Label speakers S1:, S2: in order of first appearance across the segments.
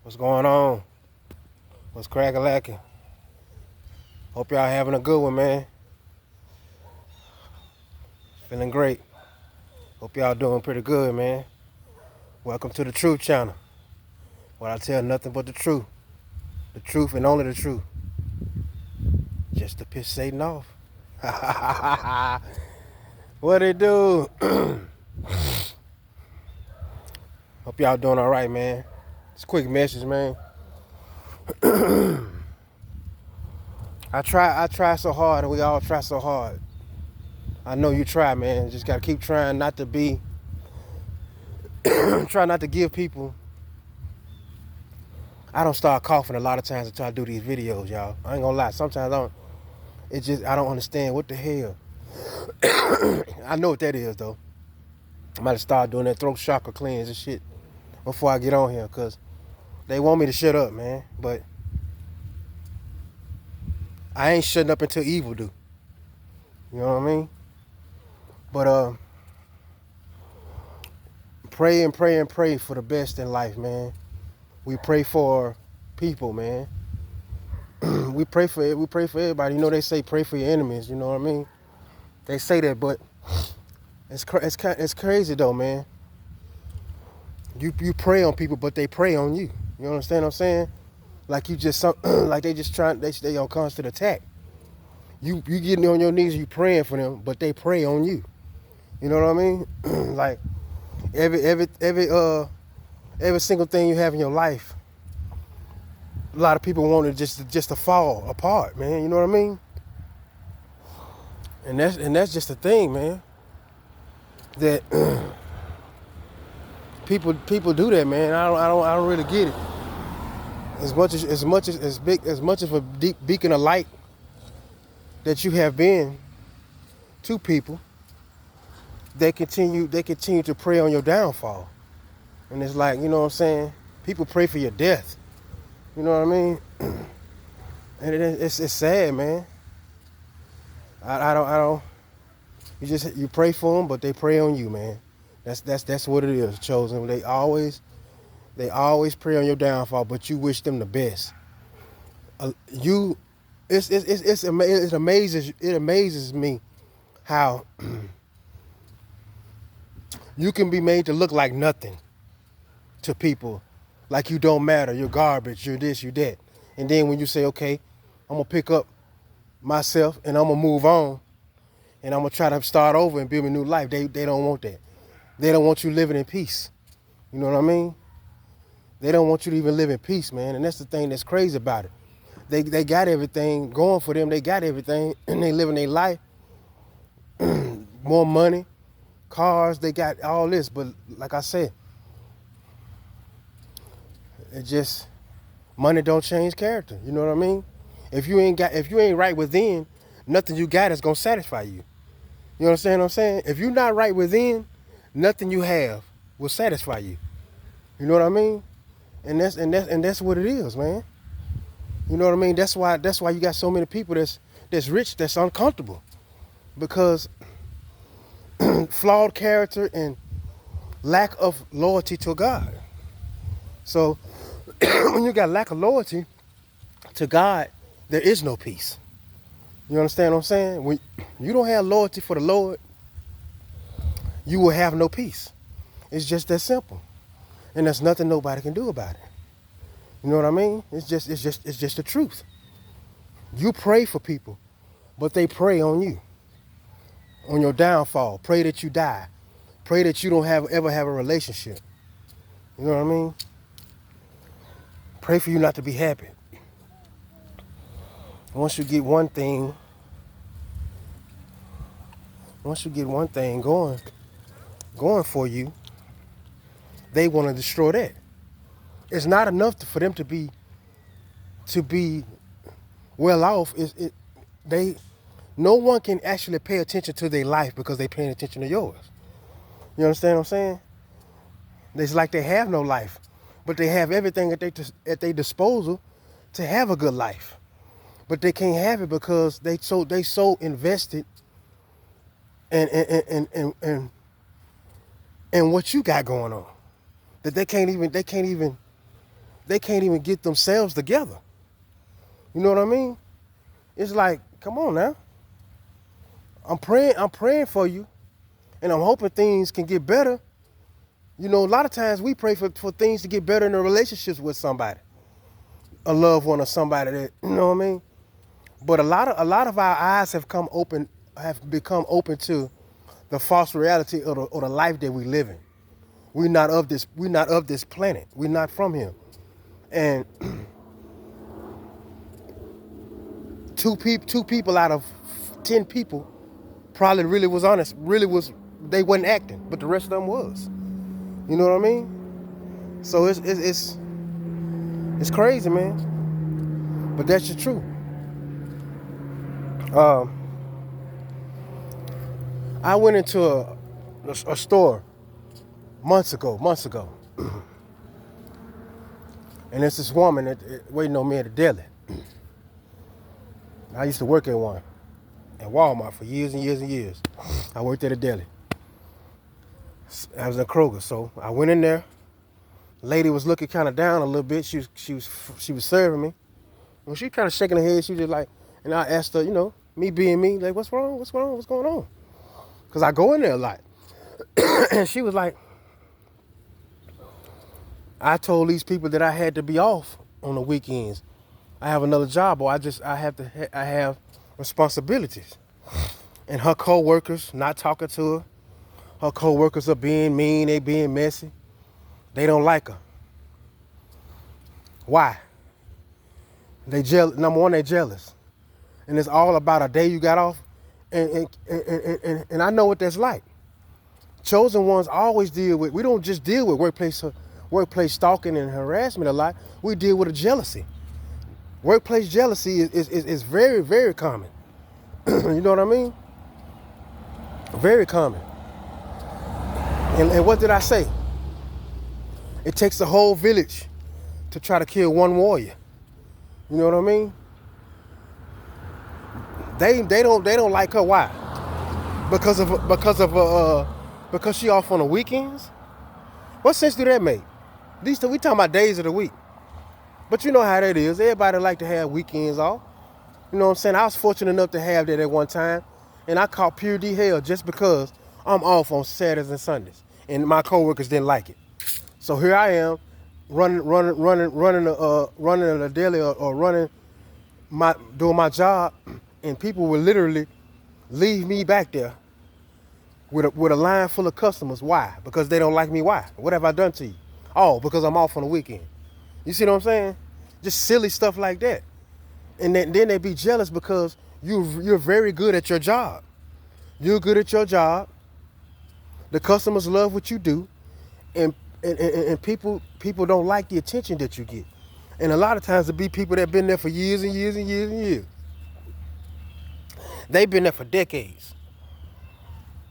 S1: What's going on? What's crack-a-lacking? Hope y'all having a good one, man. Feeling great. Hope y'all doing pretty good, man. Welcome to the Truth Channel, where I tell nothing but the truth. The truth and only the truth. Just to piss Satan off. What it do? Hope y'all doing all right, man. It's a quick message, man. I try so hard, and we all try so hard. I know you try, man. Just gotta keep trying not to be, try not to give people. I don't start coughing a lot of times until I do these videos, y'all. I ain't gonna lie. Sometimes I don't understand what the hell. I know what that is, though. I might have started doing that throat chakra cleanse and shit before I get on here, because they want me to shut up, man. But I ain't shutting up until evil do. You know what I mean? But pray and pray and pray for the best in life, man. We pray for people, man. we pray for everybody. You know, they say pray for your enemies. You know what I mean? They say that, but it's crazy though, man. You pray on people, but they pray on you. You understand what I'm saying? Like you just like they just they on constant attack. You getting on your knees, you praying for them, but they pray on you. You know what I mean? Like every single thing you have in your life, a lot of people want it just to fall apart, man. You know what I mean? And that's just the thing, man. That people do that, man. I don't really get it. As much of a deep beacon of light that you have been to people, they continue to prey on your downfall. And it's like, you know what I'm saying? People pray for your death. You know what I mean? And it's sad, man. I don't. You pray for them, but they pray on you, man. That's what it is, chosen. They always pray on your downfall, but you wish them the best. It amazes me how you can be made to look like nothing to people, like you don't matter, you're garbage, you're this, you're that. And then when you say, okay, I'm gonna pick up myself and I'm gonna move on and I'm gonna try to start over and build a new life, they don't want that. They don't want you living in peace. You know what I mean? They don't want you to even live in peace, man. And that's the thing that's crazy about it. They got everything going for them. They got everything, and they living their life. More money, cars, they got all this. But like I said, it just, money don't change character. You know what I mean? If you ain't right within, nothing you got is gonna satisfy you. You understand what I'm saying? If you're not right within, nothing you have will satisfy you. You know what I mean? And that's what it is, man. You know what I mean? That's why you got so many people that's rich, that's uncomfortable. Because flawed character and lack of loyalty to God. So when you got lack of loyalty to God, there is no peace. You understand what I'm saying? When you don't have loyalty for the Lord, you will have no peace. It's just that simple. And there's nothing nobody can do about it. You know what I mean? It's just the truth. You pray for people, but they pray on you, on your downfall. Pray that you die. Pray that you don't ever have a relationship. You know what I mean? Pray for you not to be happy. Once you get one thing going for you, they want to destroy that. It's not enough for them to be well off. No one can actually pay attention to their life because they paying attention to yours. You understand what I'm saying? It's like they have no life, but they have everything at their disposal to have a good life. But they can't have it because they so invested in what you got going on that they can't even they can't even get themselves together. You know what I mean? It's like, come on now. I'm praying for you, and I'm hoping things can get better. You know, a lot of times we pray for things to get better in the relationships with somebody, a loved one or somebody that, you know what I mean? But a lot of our eyes have become open to the false reality or the life that we live in. We're not of this planet. We're not from here. And two people out of 10 people probably really was honest, they wasn't acting, but the rest of them was. You know what I mean? So it's crazy, man. But that's the truth. I went into a store months ago, and there's this woman waiting on me at a deli. I used to work at one, at Walmart for years and years and years. I worked at a deli. I was at Kroger, so I went in there. Lady was looking kind of down a little bit. She was serving me. When she kind of shaking her head, she was just like, and I asked her, you know, me being me, like, what's wrong? What's going on? Because I go in there a lot. And she was like, I told these people that I had to be off on the weekends. I have another job, or I have responsibilities. And her co-workers not talking to her. Her co-workers are being mean, they being messy. They don't like her. Why? They jealous. Number one, they jealous. And it's all about a day you got off. And I know what that's like. Chosen ones always we don't just deal with workplace stalking and harassment a lot. We deal with a jealousy. Workplace jealousy is very, very common. You know what I mean? Very common. And what did I say? It takes a whole village to try to kill one warrior. You know what I mean? They don't like her. Why? Because she off on the weekends. What sense do that make? We talking about days of the week. But you know how that is. Everybody like to have weekends off. You know what I'm saying? I was fortunate enough to have that at one time, and I caught pure D hell just because I'm off on Saturdays and Sundays, and my coworkers didn't like it. So here I am, running a deli or doing my job, and people will literally leave me back there with a line full of customers. Why? Because they don't like me. Why? What have I done to you? Oh, because I'm off on the weekend. You see what I'm saying? Just silly stuff like that. And then they be jealous because you're very good at your job. You're good at your job. The customers love what you do, and people don't like the attention that you get. And a lot of times it be people that been there for years and years and years and years. They've been there for decades.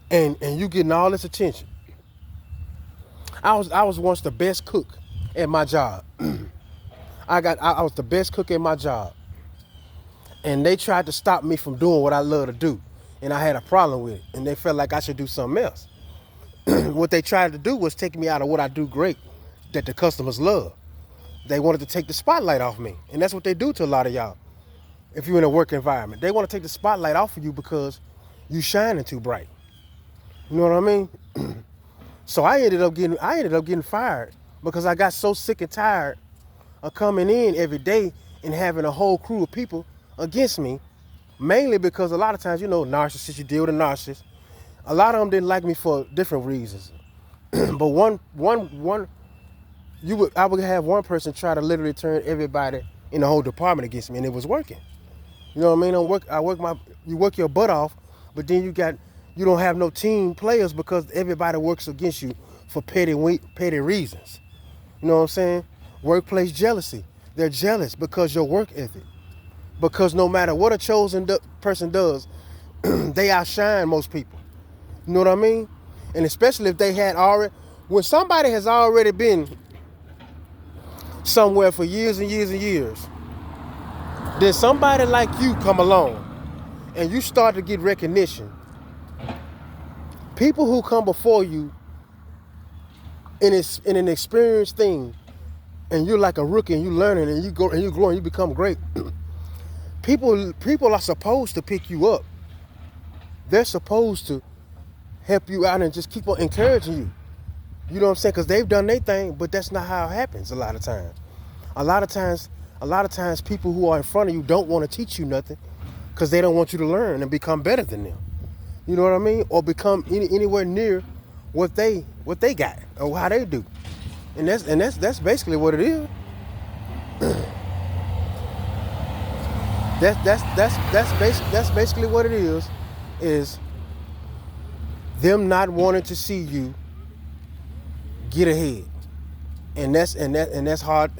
S1: And you getting all this attention. I was once the best cook at my job. I was the best cook at my job. And they tried to stop me from doing what I love to do. And I had a problem with it. And they felt like I should do something else. What they tried to do was take me out of what I do great, that the customers love. They wanted to take the spotlight off me. And that's what they do to a lot of y'all. If you're in a work environment, they want to take the spotlight off of you because you shining too bright. You know what I mean? So I ended up getting fired because I got so sick and tired of coming in every day and having a whole crew of people against me, mainly because a lot of times, you know, narcissists, you deal with a narcissist. A lot of them didn't like me for different reasons. But I would have one person try to literally turn everybody in the whole department against me, and it was working. You know what I mean? You work your butt off, but then you don't have no team players because everybody works against you for petty reasons. You know what I'm saying? Workplace jealousy. They're jealous because your work ethic. Because no matter what a chosen person does, they outshine most people. You know what I mean? And especially if they when somebody has already been somewhere for years and years and years, then somebody like you come along and you start to get recognition. People who come before you in an experienced thing and you're like a rookie and you learning and you go and you grow and you become great. People are supposed to pick you up. They're supposed to help you out and just keep on encouraging you. You know what I'm saying? Because they've done their thing, but that's not how it happens a lot of times. A lot of times people who are in front of you don't want to teach you nothing because they don't want you to learn and become better than them. You know what I mean? Or become anywhere near what they got or how they do. And that's basically what it is. That's basically what it is them not wanting to see you get ahead. And that's hard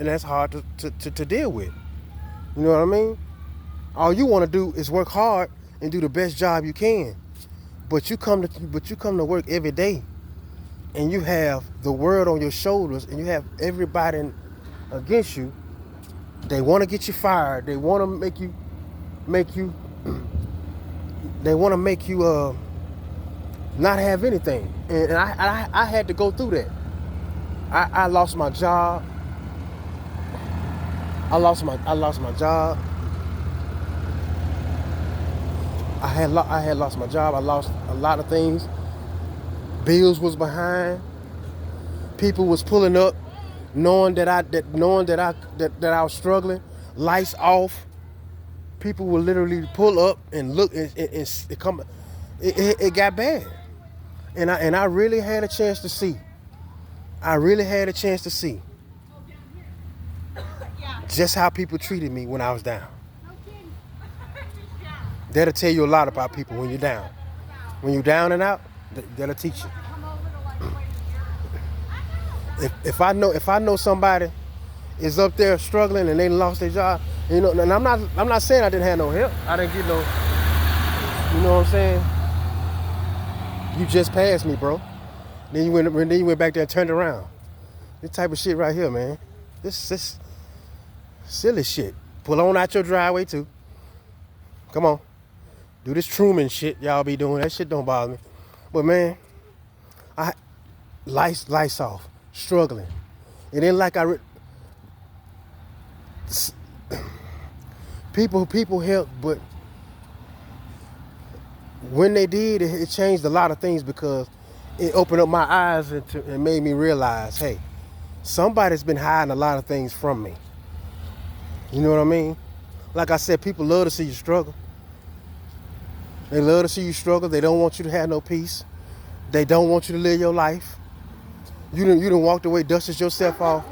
S1: to deal with. You know what I mean? All you want to do is work hard and do the best job you can. But you come to work every day and you have the world on your shoulders and you have everybody against you. They want to get you fired. They want to make you they want to make you not have anything. And I had to go through that. I lost my job. I lost my job. I had lost my job. I lost a lot of things. Bills was behind. People was pulling up, knowing that I was struggling. Lights off. People would literally pull up and look and it come. It got bad, and I really had a chance to see. I really had a chance to see just how people treated me when I was down. That'll tell you a lot about people when you're down. When you're down and out, that'll teach you. If I know somebody is up there struggling and they lost their job, you know, and I'm not saying I didn't have no help. I didn't get no, you know what I'm saying? You just passed me, bro. Then you went back there and turned around. This type of shit right here, man. This silly shit. Pull on out your driveway too. Come on. Do this Truman shit y'all be doing. That shit don't bother me. But man, lights off. Struggling. It ain't like people help, but when they did, it changed a lot of things because it opened up my eyes and made me realize, hey, somebody's been hiding a lot of things from me. You know what I mean? Like I said, people love to see you struggle. They love to see you struggle. They don't want you to have no peace. They don't want you to live your life. You done walked away, dusted yourself off,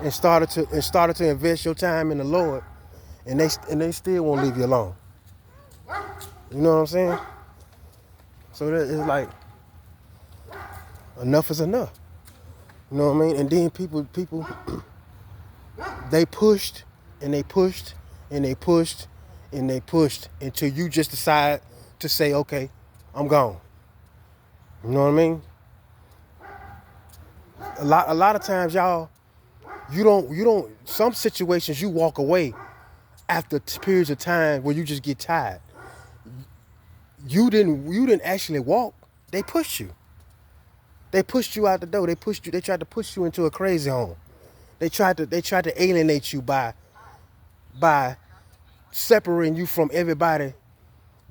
S1: and started to invest your time in the Lord, and they still won't leave you alone. You know what I'm saying? So that it's like enough is enough. You know what I mean? And then people they pushed and they pushed and they pushed and they pushed until you just decide to say, okay, I'm gone. You know what I mean? A lot of times, y'all, you don't. Some situations you walk away after periods of time where you just get tired. You didn't actually walk. They pushed you. They pushed you out the door. They pushed you. They tried to push you into a crazy home. They tried to alienate you by separating you from everybody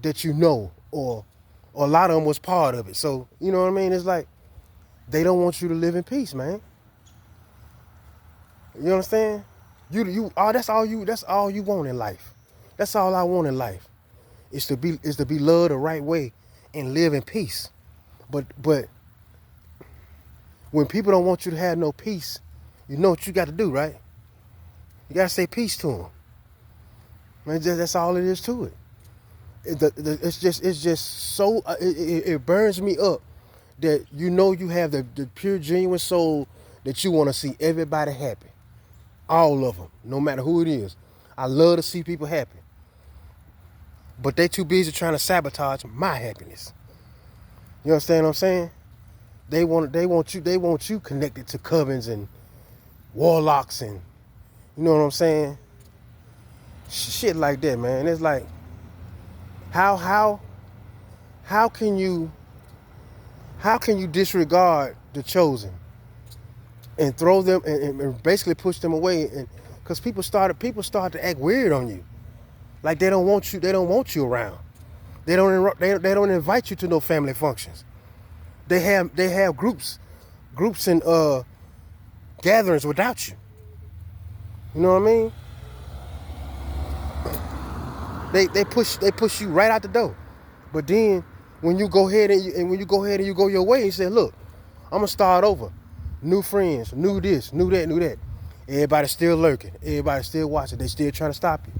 S1: that you know, or a lot of them was part of it. So you know what I mean? It's like they don't want you to live in peace, man. You understand? That's all you want in life. That's all I want in life. Is to be loved the right way and live in peace. But when people don't want you to have no peace, you know what you got to do, right? You got to say peace to them. Man, that's all it is to it. It's just so it burns me up that you know you have the pure genuine soul that you want to see everybody happy, all of them, no matter who it is. I love to see people happy, but they too busy trying to sabotage my happiness. You understand what I'm saying? They want you connected to covens and warlocks and you know what I'm saying? Shit like that, man. It's like how can you disregard the chosen and throw them and basically push them away. And because people start to act weird on you, like they don't want you. They don't want you around. They don't invite you to no family functions. They have groups and gatherings without you. You know what I mean? They push you right out the door. But then when you go ahead and you go your way and say, look, I'm gonna start over. New friends, new this, new that, new that. Everybody's still lurking. Everybody's still watching. They still trying to stop you.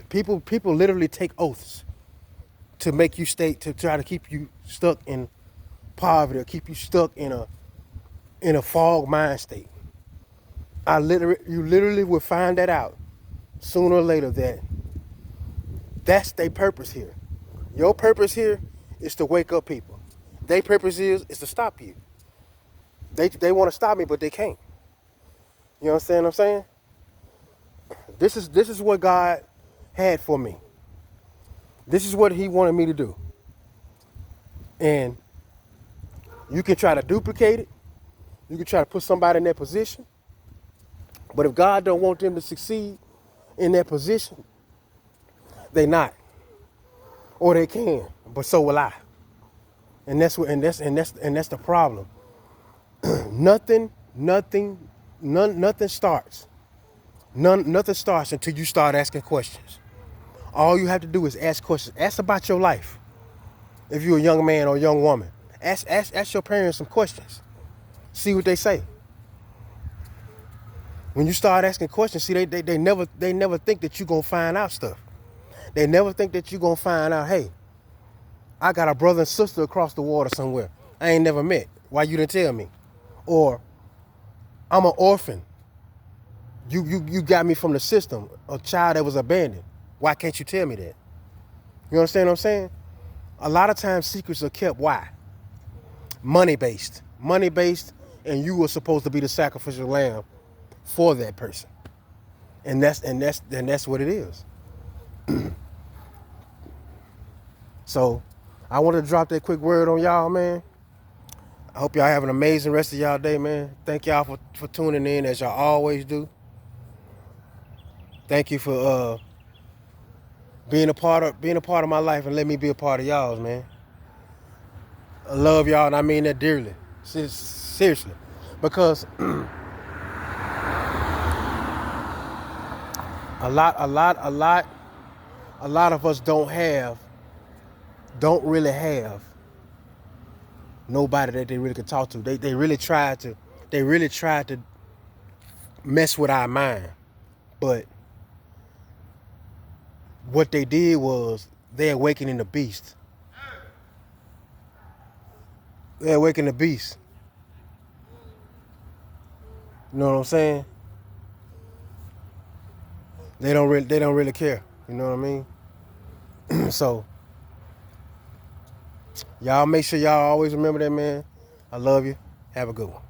S1: People literally take oaths to make you stay, to try to keep you stuck in poverty or keep you stuck in a fog mind state. You literally will find that out sooner or later that that's their purpose here. Your purpose here is to wake up people. Their purpose is to stop you. They want to stop me, but they can't. You understand what I'm saying? This is what God had for me. This is what He wanted me to do. And you can try to duplicate it. You can try to put somebody in that position. But if God don't want them to succeed in that position, they not. Or they can, but so will I. And that's the problem. Nothing starts. Nothing starts until you start asking questions. All you have to do is ask questions. Ask about your life. If you're a young man or a young woman, ask your parents some questions. See what they say. When you start asking questions, see they never think that you're gonna find out stuff. They never think that you're gonna find out, hey, I got a brother and sister across the water somewhere I ain't never met. Why you didn't tell me? Or I'm an orphan. You got me from the system, a child that was abandoned. Why can't you tell me that? You understand what I'm saying? A lot of times secrets are kept. Why? Money-based. Money-based, and you were supposed to be the sacrificial lamb for that person. And that's what it is. So I wanted to drop that quick word on y'all, man. I hope y'all have an amazing rest of y'all day, man. Thank y'all for tuning in as y'all always do. Thank you for being a part of my life and let me be a part of y'all's, man. I love y'all and I mean that dearly. Seriously. Because a lot of us don't really have nobody that they really could talk to. They really tried to mess with our mind. But what they did was they awakening the beast. They awakening the beast. You know what I'm saying? They don't really care. You know what I mean? So y'all make sure y'all always remember that, man. I love you. Have a good one.